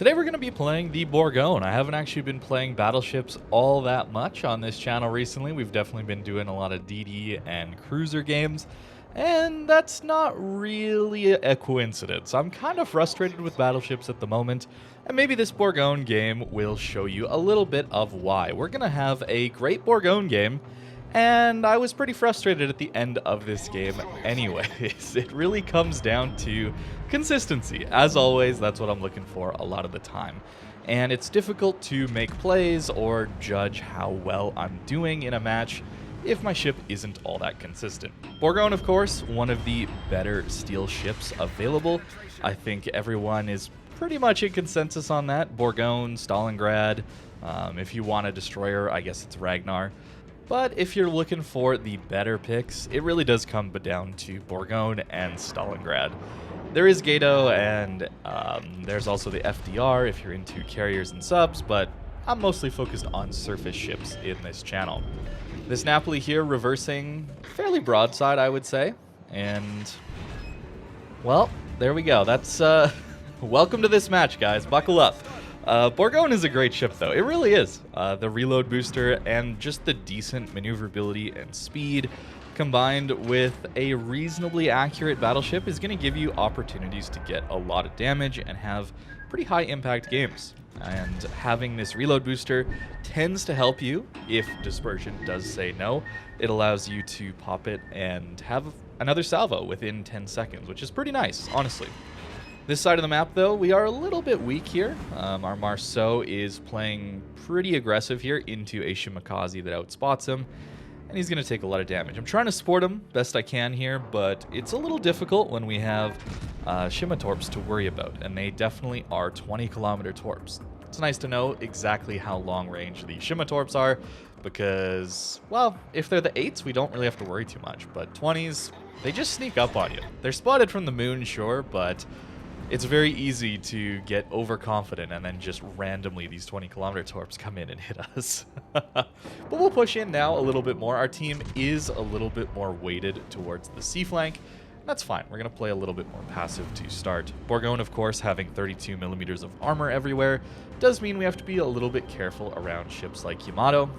Today we're going to be playing the Bourgogne. I haven't actually been playing Battleships all that much on this channel recently. We've definitely been doing a lot of DD and cruiser games, and that's not really a coincidence. I'm kind of frustrated with Battleships at the moment, and maybe this Bourgogne game will show you a little bit of why. We're going to have a great Bourgogne game, and I was pretty frustrated at the end of this game anyways. It really comes down to consistency. As always, that's what I'm looking for a lot of the time. And it's difficult to make plays or judge how well I'm doing in a match if my ship isn't all that consistent. Bourgogne, of course, one of the better steel ships available. I think everyone is pretty much in consensus on that. Bourgogne, Stalingrad, if you want a destroyer, I guess it's Ragnar. But if you're looking for the better picks, it really does come down to Bourgogne and Stalingrad. There is Gato, and there's also the FDR if you're into carriers and subs, but I'm mostly focused on surface ships in this channel. This Napoli here reversing fairly broadside, I would say. And, well, there we go. That's, welcome to this match, guys. Buckle up. Bourgogne is a great ship, though. It really is. The reload booster and just the decent maneuverability and speed combined with a reasonably accurate battleship is going to give you opportunities to get a lot of damage and have pretty high impact games. And having this reload booster tends to help you if dispersion does say no. It allows you to pop it and have another salvo within 10 seconds, which is pretty nice, honestly. This side of the map, though, we are a little bit weak here. Our Marceau is playing pretty aggressive here into a Shimakaze that outspots him, and he's going to take a lot of damage. I'm trying to support him best I can here, but it's a little difficult when we have Shimatorps to worry about, and they definitely are 20-kilometer torps. It's nice to know exactly how long range the Shimatorps are, because, well, if they're the 8s, we don't really have to worry too much, but 20s, they just sneak up on you. They're spotted from the moon, sure, but it's very easy to get overconfident and then just randomly these 20-kilometer torps come in and hit us. But we'll push in now a little bit more. Our team is a little bit more weighted towards the sea flank. That's fine. We're going to play a little bit more passive to start. Bourgogne, of course, having 32 millimeters of armor everywhere does mean we have to be a little bit careful around ships like Yamato.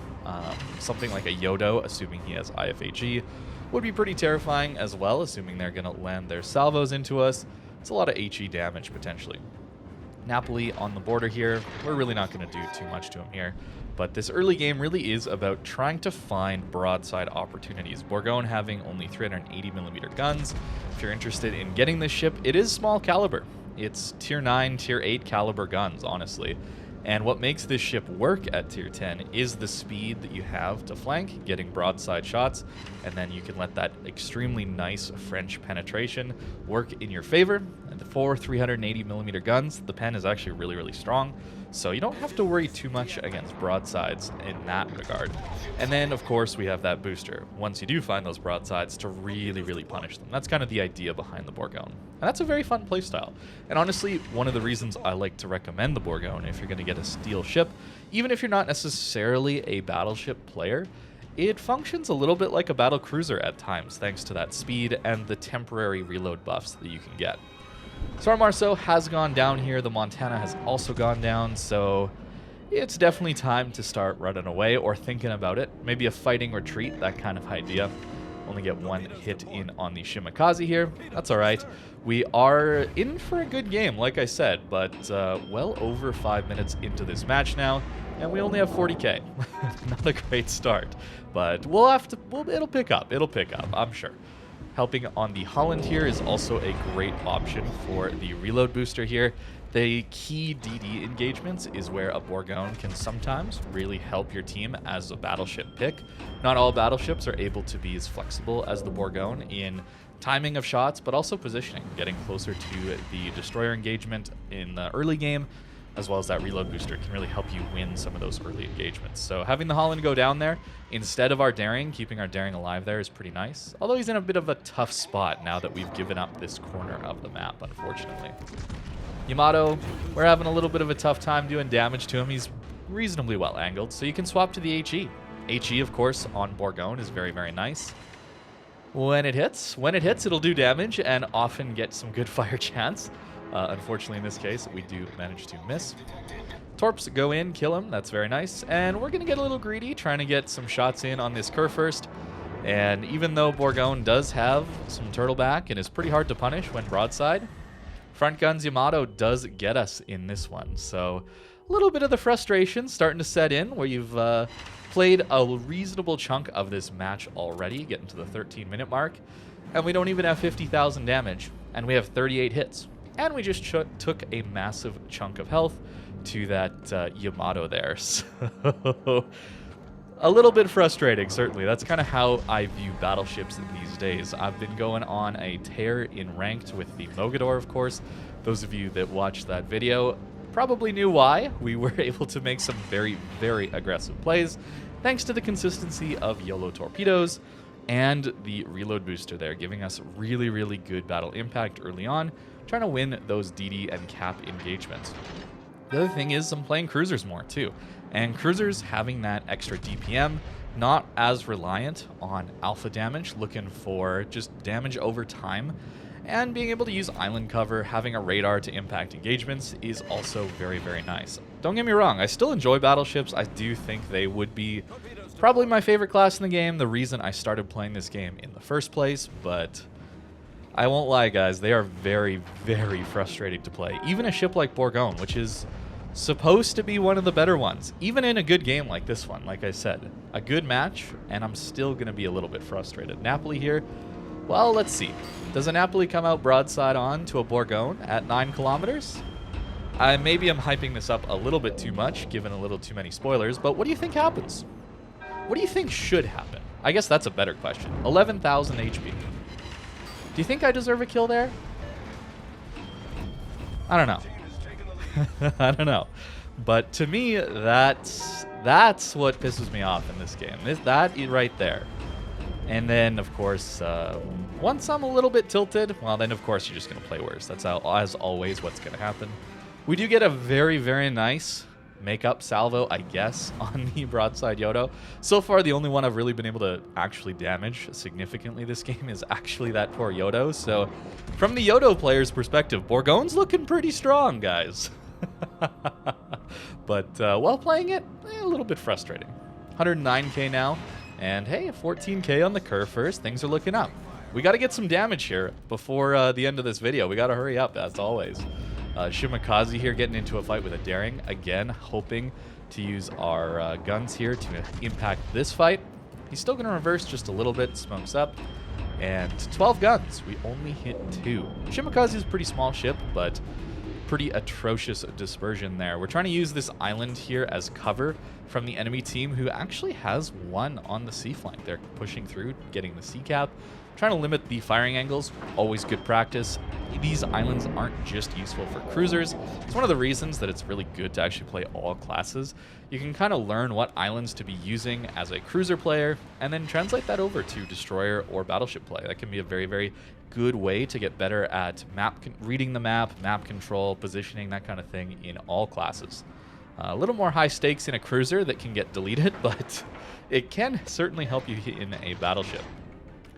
Something like a Yodo, assuming he has IFAG, would be pretty terrifying as well, assuming they're going to land their salvos into us. It's a lot of HE damage, potentially. Napoli on the border here. We're really not going to do too much to him here. But this early game really is about trying to find broadside opportunities. Bourgogne having only 380mm guns. If you're interested in getting this ship, it is small caliber. It's tier 9, tier 8 caliber guns, honestly. And what makes this ship work at tier 10 is the speed that you have to flank, getting broadside shots, and then you can let that extremely nice French penetration work in your favor. And the 4 380mm guns, the pen is actually really, really strong, so you don't have to worry too much against broadsides in that regard. And then, of course, we have that booster, once you do find those broadsides, to really, really punish them. That's kind of the idea behind the Bourgogne. And that's a very fun playstyle. And honestly, one of the reasons I like to recommend the Bourgogne if you're going to get a steel ship, even if you're not necessarily a battleship player, it functions a little bit like a battle cruiser at times, thanks to that speed and the temporary reload buffs that you can get. So our Marceau has gone down here, the Montana has also gone down, so it's definitely time to start running away or thinking about it. Maybe a fighting retreat, that kind of idea. Only get one hit in on the Shimakaze here. That's alright. We are in for a good game, like I said, but well over 5 minutes into this match now, and we only have 40k. Not a great start, but we'll have to, it'll pick up, I'm sure. Helping on the Holland here is also a great option for the reload booster here. The key DD engagements is where a Bourgogne can sometimes really help your team as a battleship pick. Not all battleships are able to be as flexible as the Bourgogne in timing of shots, but also positioning, getting closer to the destroyer engagement in the early game, as well as that reload booster can really help you win some of those early engagements. So having the Holland go down there instead of our daring, keeping our daring alive there is pretty nice. Although he's in a bit of a tough spot now that we've given up this corner of the map, unfortunately. Yamato, we're having a little bit of a tough time doing damage to him. He's reasonably well angled, so you can swap to the HE. HE, of course, on Bourgogne is very, very nice. When it hits, it'll do damage and often get some good fire chance. Unfortunately, in this case, we do manage to miss. Torps go in, kill him. That's very nice. And we're going to get a little greedy, trying to get some shots in on this Kerr first. And even though Bourgogne does have some turtleback and is pretty hard to punish when broadside, Front Guns Yamato does get us in this one. So a little bit of the frustration starting to set in where you've played a reasonable chunk of this match already, getting to the 13-minute mark. And we don't even have 50,000 damage. And we have 38 hits. And we just took a massive chunk of health to that Yamato there. So a little bit frustrating, certainly. That's kind of how I view battleships these days. I've been going on a tear in ranked with the Mogador, of course. Those of you that watched that video probably knew why. We were able to make some very, very aggressive plays thanks to the consistency of YOLO torpedoes and the reload booster there, giving us really, really good battle impact early on, trying to win those DD and cap engagements. The other thing is I'm playing cruisers more too, and cruisers having that extra DPM, not as reliant on alpha damage, looking for just damage over time, and being able to use island cover, having a radar to impact engagements is also very, very nice. Don't get me wrong, I still enjoy battleships. I do think they would be probably my favorite class in the game, the reason I started playing this game in the first place, but I won't lie, guys, they are very, very frustrating to play. Even a ship like Bourgogne, which is supposed to be one of the better ones, even in a good game like this one, like I said. A good match, and I'm still going to be a little bit frustrated. Napoli here, well, let's see. Does a Napoli come out broadside on to a Bourgogne at 9 kilometers? Maybe I'm hyping this up a little bit too much, given a little too many spoilers, but what do you think happens? What do you think should happen? I guess that's a better question. 11,000 HP. Do you think I deserve a kill there? I don't know. I don't know. But to me, that's what pisses me off in this game. That right there. And then, of course, once I'm a little bit tilted, well, then, of course, you're just going to play worse. That's how, as always, what's going to happen. We do get a very, very nice make-up salvo, I guess, on the broadside Yodo. So far, the only one I've really been able to actually damage significantly this game is actually that poor Yodo. So from the Yodo player's perspective, Bourgogne's looking pretty strong, guys. But while playing it, a little bit frustrating. 109k now, and hey, 14k on the Kerr first. Things are looking up. We got to get some damage here before the end of this video. We got to hurry up, as always. Shimakaze here getting into a fight with a Daring. Again, hoping to use our guns here to impact this fight. He's still going to reverse just a little bit, smokes up. And 12 guns. We only hit 2. Shimakaze is a pretty small ship, but pretty atrocious dispersion there. We're trying to use this island here as cover from the enemy team, who actually has one on the sea flank. They're pushing through, getting the sea cap. Trying to limit the firing angles, always good practice. These islands aren't just useful for cruisers. It's one of the reasons that it's really good to actually play all classes. You can kind of learn what islands to be using as a cruiser player, and then translate that over to destroyer or battleship play. That can be a very, very good way to get better at reading the map control, positioning, that kind of thing in all classes. A little more high stakes in a cruiser that can get deleted, but it can certainly help you in a battleship.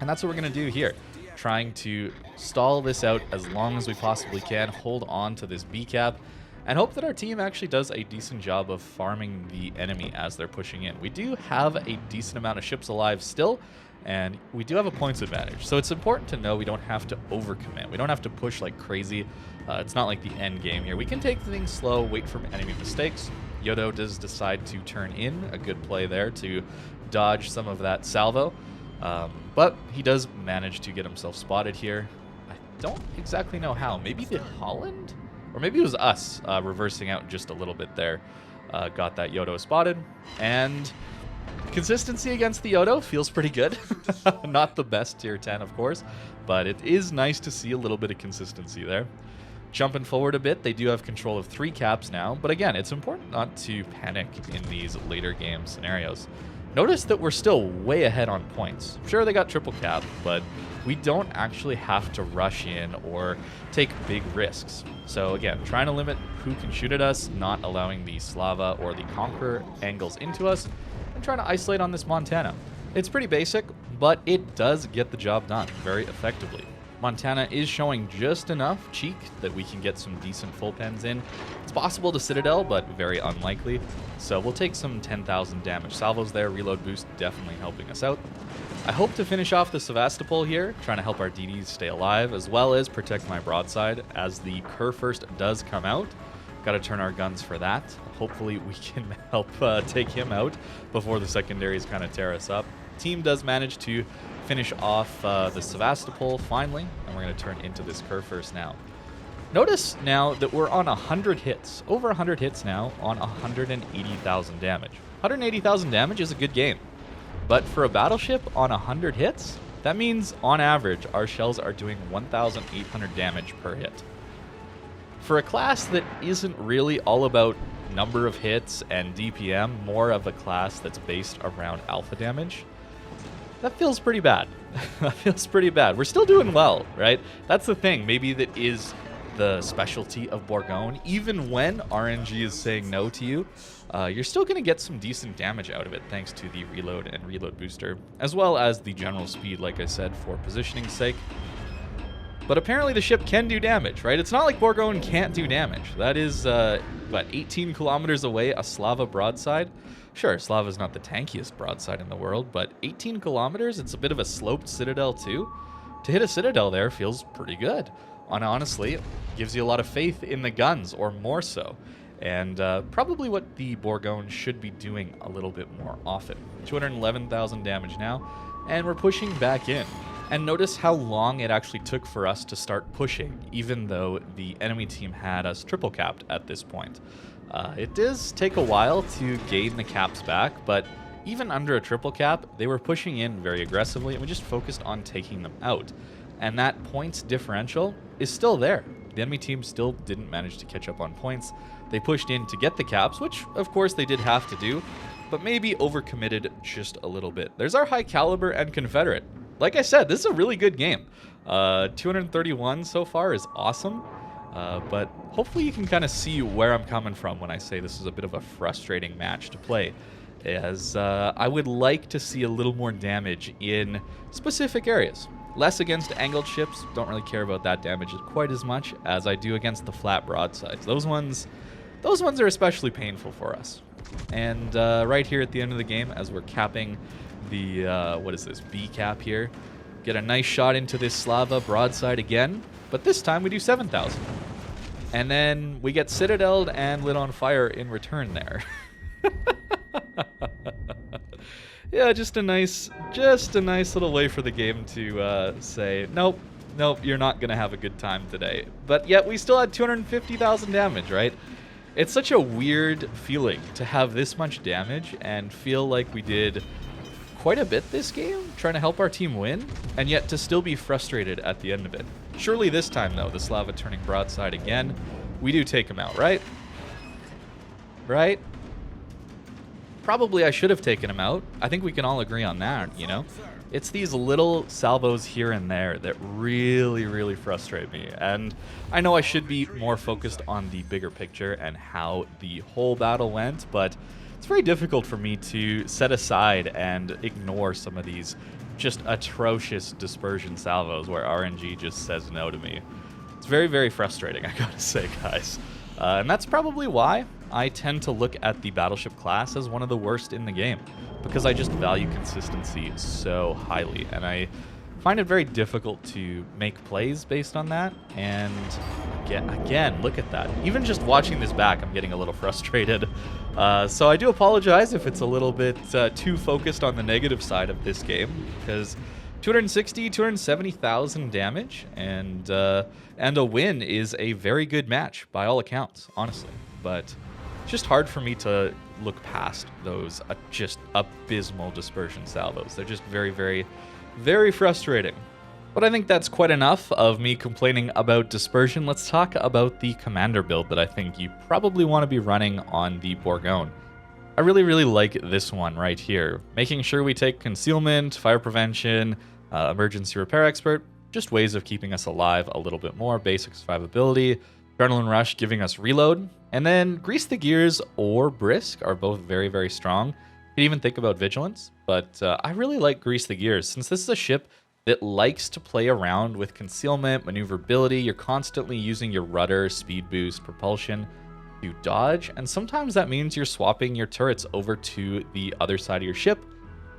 And that's what we're going to do here, trying to stall this out as long as we possibly can, hold on to this B cap, and hope that our team actually does a decent job of farming the enemy as they're pushing in. We do have a decent amount of ships alive still, and we do have a points advantage. So it's important to know we don't have to overcommit. We don't have to push like crazy. It's not like the end game here. We can take things slow, wait for enemy mistakes. Yodo does decide to turn in, a good play there to dodge some of that salvo. But he does manage to get himself spotted here. I don't exactly know how. Maybe the Holland? Or maybe it was us reversing out just a little bit there. Got that Yodo spotted. And consistency against the Yodo feels pretty good. Not the best tier 10, of course. But it is nice to see a little bit of consistency there. Jumping forward a bit, they do have control of 3 caps now. But again, it's important not to panic in these later game scenarios. Notice that we're still way ahead on points. Sure, they got triple cap, but we don't actually have to rush in or take big risks. So again, trying to limit who can shoot at us, not allowing the Slava or the Conqueror angles into us, and trying to isolate on this Montana. It's pretty basic, but it does get the job done very effectively. Montana is showing just enough cheek that we can get some decent full pens in. It's possible to Citadel, but very unlikely. So we'll take some 10,000 damage salvos there. Reload boost definitely helping us out. I hope to finish off the Sevastopol here, trying to help our DDs stay alive, as well as protect my broadside as the Kurfürst does come out. Got to turn our guns for that. Hopefully we can help take him out before the secondaries kind of tear us up. Team does manage to finish off the Sevastopol finally, and we're going to turn into this Kurfürst now. Notice now that we're on 100 hits, over 100 hits now on 180,000 damage. 180,000 damage is a good game, but for a battleship on 100 hits, that means on average our shells are doing 1,800 damage per hit. For a class that isn't really all about number of hits and DPM, more of a class that's based around alpha damage, that feels pretty bad. That feels pretty bad. We're still doing well, right? That's the thing. Maybe that is the specialty of Bourgogne. Even when RNG is saying no to you, you're still going to get some decent damage out of it thanks to the reload and reload booster, as well as the general speed, like I said, for positioning's sake. But apparently the ship can do damage, right? It's not like Bourgogne can't do damage. That is, 18 kilometers away, a Slava broadside. Sure, Slava's not the tankiest broadside in the world, but 18 kilometers, it's a bit of a sloped citadel too. To hit a citadel there feels pretty good. And honestly, it gives you a lot of faith in the guns, or more so. And probably what the Bourgogne should be doing a little bit more often. 211,000 damage now, and we're pushing back in. And notice how long it actually took for us to start pushing, even though the enemy team had us triple capped at this point. It does take a while to gain the caps back, but even under a triple cap, they were pushing in very aggressively, and we just focused on taking them out. And that points differential is still there. The enemy team still didn't manage to catch up on points. They pushed in to get the caps, which of course they did have to do, but maybe overcommitted just a little bit. There's our high caliber and Confederate. Like I said, this is a really good game. 231 so far is awesome, but hopefully you can kind of see where I'm coming from when I say this is a bit of a frustrating match to play, as I would like to see a little more damage in specific areas. Less against angled ships, don't really care about that damage quite as much as I do against the flat broadsides. Those ones are especially painful for us. And right here at the end of the game, as we're capping the, what is this, B cap here, get a nice shot into this Slava broadside again, but this time we do 7,000. And then we get citadeled and lit on fire in return there. Yeah, just a nice little way for the game to say, nope, you're not going to have a good time today. But yet we still had 250,000 damage, right? It's such a weird feeling to have this much damage and feel like we did quite a bit this game, trying to help our team win, and yet to still be frustrated at the end of it. Surely this time, though, the Slava turning broadside again, we do take him out, right? Right? Probably I should have taken him out. I think we can all agree on that, you know? It's these little salvos here and there that really, really frustrate me. And I know I should be more focused on the bigger picture and how the whole battle went, but it's very difficult for me to set aside and ignore some of these just atrocious dispersion salvos where RNG just says no to me. It's very, very frustrating, I gotta say, guys. And that's probably why I tend to look at the Battleship class as one of the worst in the game, because I just value consistency so highly, and I find it very difficult to make plays based on that. And again, look at that. Even just watching this back, I'm getting a little frustrated. So I do apologize if it's a little bit too focused on the negative side of this game, because 270,000 damage and a win is a very good match by all accounts, honestly. But it's just hard for me to look past those just abysmal dispersion salvos. They're just very, very, very frustrating. But I think that's quite enough of me complaining about dispersion. Let's talk about the commander build that I think you probably want to be running on the Bourgogne. I really, really like this one right here. Making sure we take concealment, fire prevention, emergency repair expert, just ways of keeping us alive a little bit more, basic survivability, adrenaline rush giving us reload, and then grease the gears or brisk are both very, very strong. You can even think about vigilance, but I really like grease the gears since this is a ship that likes to play around with concealment, maneuverability. You're constantly using your rudder, speed boost, propulsion to dodge, and sometimes that means you're swapping your turrets over to the other side of your ship,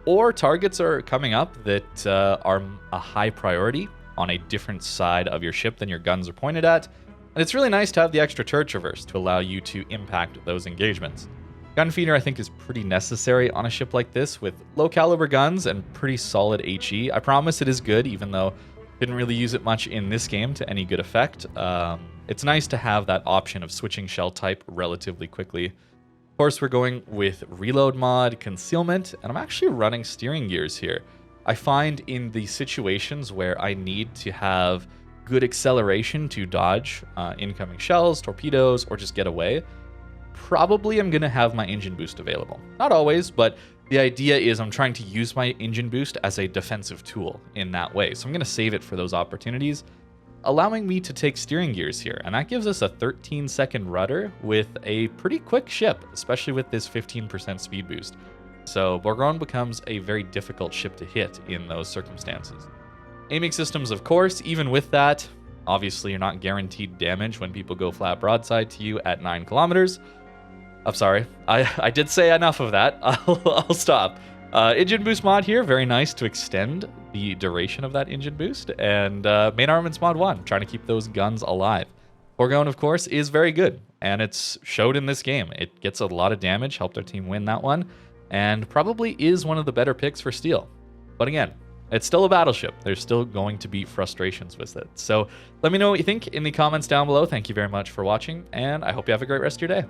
or targets are coming up that are a high priority on a different side of your ship than your guns are pointed at, and it's really nice to have the extra turret traverse to allow you to impact those engagements. Gun feeder, I think, is pretty necessary on a ship like this with low caliber guns and pretty solid HE. I promise it is good, even though I didn't really use it much in this game to any good effect. It's nice to have that option of switching shell type relatively quickly. Of course, we're going with reload mod, concealment, and I'm actually running steering gears here. I find in the situations where I need to have good acceleration to dodge incoming shells, torpedoes, or just get away, probably I'm going to have my engine boost available. Not always, but the idea is I'm trying to use my engine boost as a defensive tool in that way. So I'm going to save it for those opportunities, allowing me to take steering gears here. And that gives us a 13-second rudder with a pretty quick ship, especially with this 15% speed boost. So Bourgogne becomes a very difficult ship to hit in those circumstances. Aiming systems, of course, even with that, obviously you're not guaranteed damage when people go flat broadside to you at 9 kilometers. I'm sorry, I did say enough of that. I'll stop. Engine boost mod here, very nice to extend the duration of that engine boost. And main armaments mod 1, trying to keep those guns alive. Bourgogne, of course, is very good, and it's showed in this game. It gets a lot of damage, helped our team win that one, and probably is one of the better picks for steel. But again, it's still a battleship. There's still going to be frustrations with it. So let me know what you think in the comments down below. Thank you very much for watching, and I hope you have a great rest of your day.